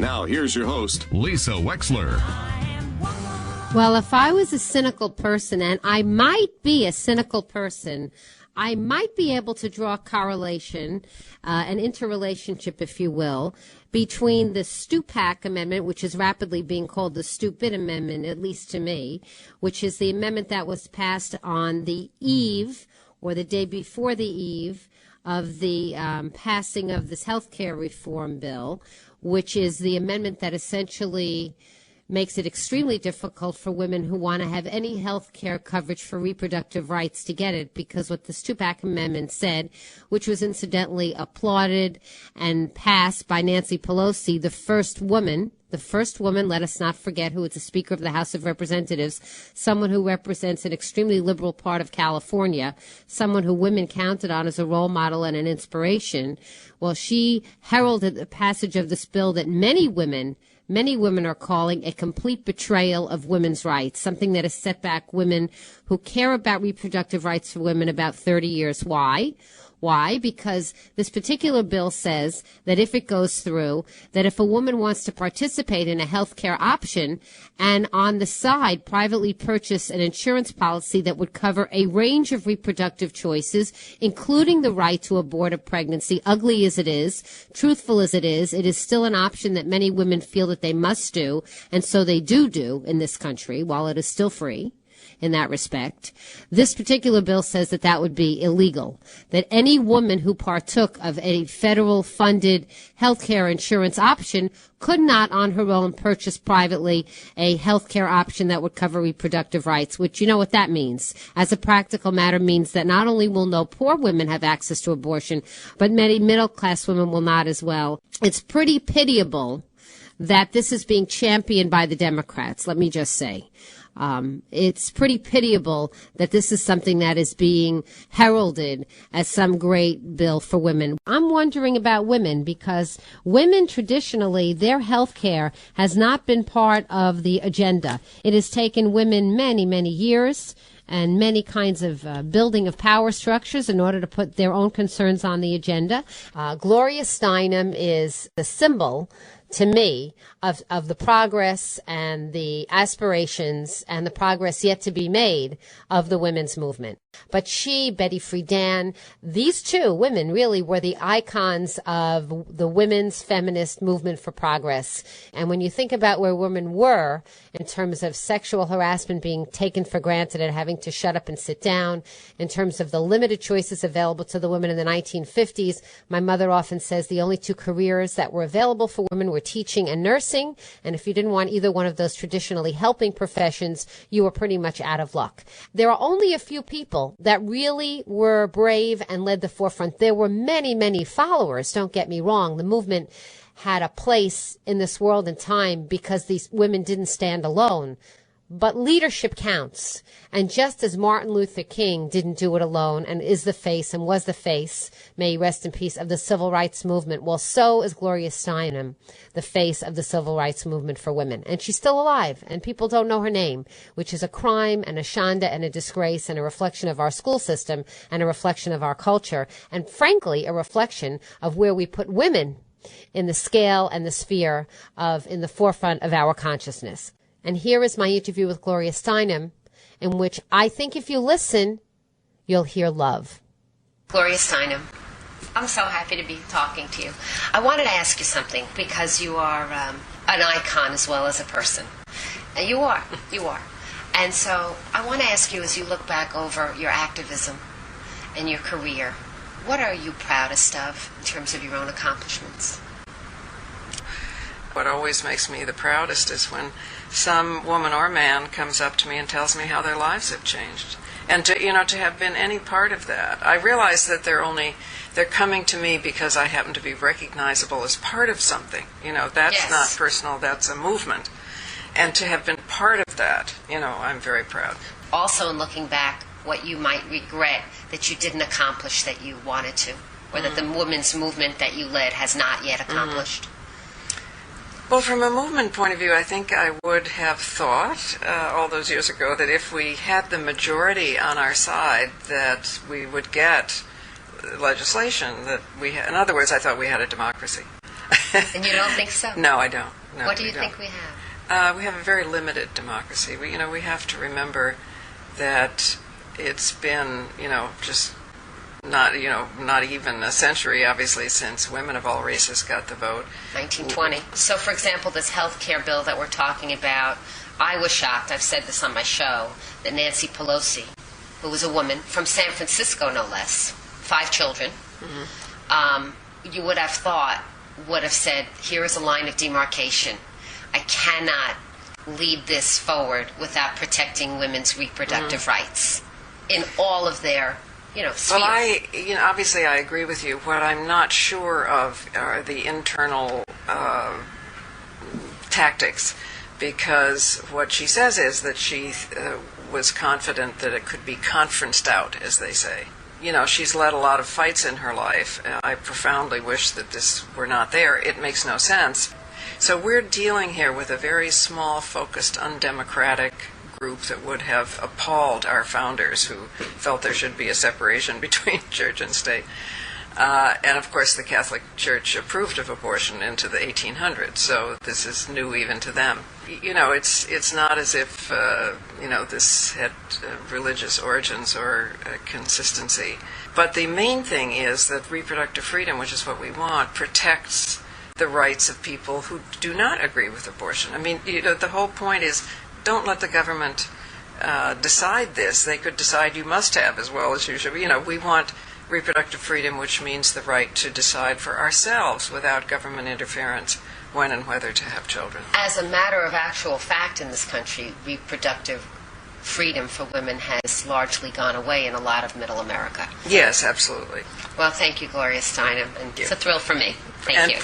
Now, here's your host, Lisa Wexler. Well, if I was a cynical person, and I might be a cynical person, I might be able to draw a correlation, an interrelationship, if you will, between the Stupak Amendment, which is rapidly being called the Stupid Amendment, at least to me, which is the amendment that was passed on the eve or the day before the eve of the passing of this health care reform bill, which is the amendment that essentially makes it extremely difficult for women who want to have any health care coverage for reproductive rights to get it, because what the Stupak Amendment said, which was incidentally applauded and passed by Nancy Pelosi, the first woman, let us not forget, who is the Speaker of the House of Representatives, someone who represents an extremely liberal part of California, someone who women counted on as a role model and an inspiration. Well, she heralded the passage of this bill that many women are calling a complete betrayal of women's rights, something that has set back women who care about reproductive rights for women about 30 years. Why? Why? Because this particular bill says that if it goes through, that if a woman wants to participate in a health care option and on the side privately purchase an insurance policy that would cover a range of reproductive choices, including the right to abort a pregnancy, ugly as it is, truthful as it is still an option that many women feel that they must do, and so they do in this country while it is still free. In that respect, this particular bill says that that would be illegal, that any woman who partook of a federal funded health care insurance option could not on her own purchase privately a health care option that would cover reproductive rights, which you know what that means. As a practical matter, means that not only will no poor women have access to abortion, but many middle class women will not as well. It's pretty pitiable that this is being championed by the Democrats, let me just say. It's pretty pitiable that this is something that is being heralded as some great bill for women. I'm wondering about women, because women traditionally, their health care has not been part of the agenda. It has taken women many, many years and many kinds of building of power structures in order to put their own concerns on the agenda. Gloria Steinem is the symbol, to me, of the progress and the aspirations and the progress yet to be made of the women's movement. But she, Betty Friedan, these two women really were the icons of the women's feminist movement for progress. And when you think about where women were in terms of sexual harassment being taken for granted and having to shut up and sit down, in terms of the limited choices available to the women in the 1950s, my mother often says the only two careers that were available for women were teaching and nursing. And if you didn't want either one of those traditionally helping professions, you were pretty much out of luck. There are only a few people that really were brave and led the forefront. There were many, many followers, don't get me wrong. The movement had a place in this world and time because these women didn't stand alone. But leadership counts. And just as Martin Luther King didn't do it alone and is the face and was the face, may he rest in peace, of the civil rights movement, well, so is Gloria Steinem, the face of the civil rights movement for women. And she's still alive, and people don't know her name, which is a crime and a shanda and a disgrace and a reflection of our school system and a reflection of our culture, and frankly, a reflection of where we put women in the scale and the sphere of, in the forefront of our consciousness. And here is my interview with Gloria Steinem, in which I think if you listen, you'll hear love. Gloria Steinem, I'm so happy to be talking to you. I wanted to ask you something, because you are an icon as well as a person. And you are. And so I want to ask you, as you look back over your activism and your career, what are you proudest of in terms of your own accomplishments? What always makes me the proudest is when some woman or man comes up to me and tells me how their lives have changed. And to have been any part of that. I realize that they're coming to me because I happen to be recognizable as part of something. That's Yes. not personal, that's a movement. And to have been part of that, I'm very proud. Also, in looking back, what you might regret that you didn't accomplish that you wanted to, or that the women's movement that you led has not yet accomplished. Well, from a movement point of view, I think I would have thought all those years ago that if we had the majority on our side, that we would get legislation that we had. In other words, I thought we had a democracy. And you don't think so? No, I don't. No, What do you don't. think we have? We have a very limited democracy. We have to remember that it's been, just not even a century, obviously, since women of all races got the vote. 1920. So, for example, this health care bill that we're talking about, I was shocked, I've said this on my show, that Nancy Pelosi, who was a woman from San Francisco, no less, 5 children, you would have thought would have said, here is a line of demarcation. I cannot lead this forward without protecting women's reproductive rights in all of their, spheres. Well, obviously I agree with you. What I'm not sure of are the internal tactics, because what she says is that she was confident that it could be conferenced out, as they say. She's led a lot of fights in her life. I profoundly wish that this were not there. It makes no sense. So we're dealing here with a very small, focused, undemocratic group that would have appalled our founders, who felt there should be a separation between church and state. And of course the Catholic Church approved of abortion into the 1800s, so this is new even to them. It's not as if this had religious origins or consistency. But the main thing is that reproductive freedom, which is what we want, protects the rights of people who do not agree with abortion. I mean, the whole point is, don't let the government decide this. They could decide you must have as well as you should. We want reproductive freedom, which means the right to decide for ourselves without government interference when and whether to have children. As a matter of actual fact in this country, reproductive freedom for women has largely gone away in a lot of middle America. Yes, absolutely. Well, thank you, Gloria Steinem, and it's a thrill for me. Thank you.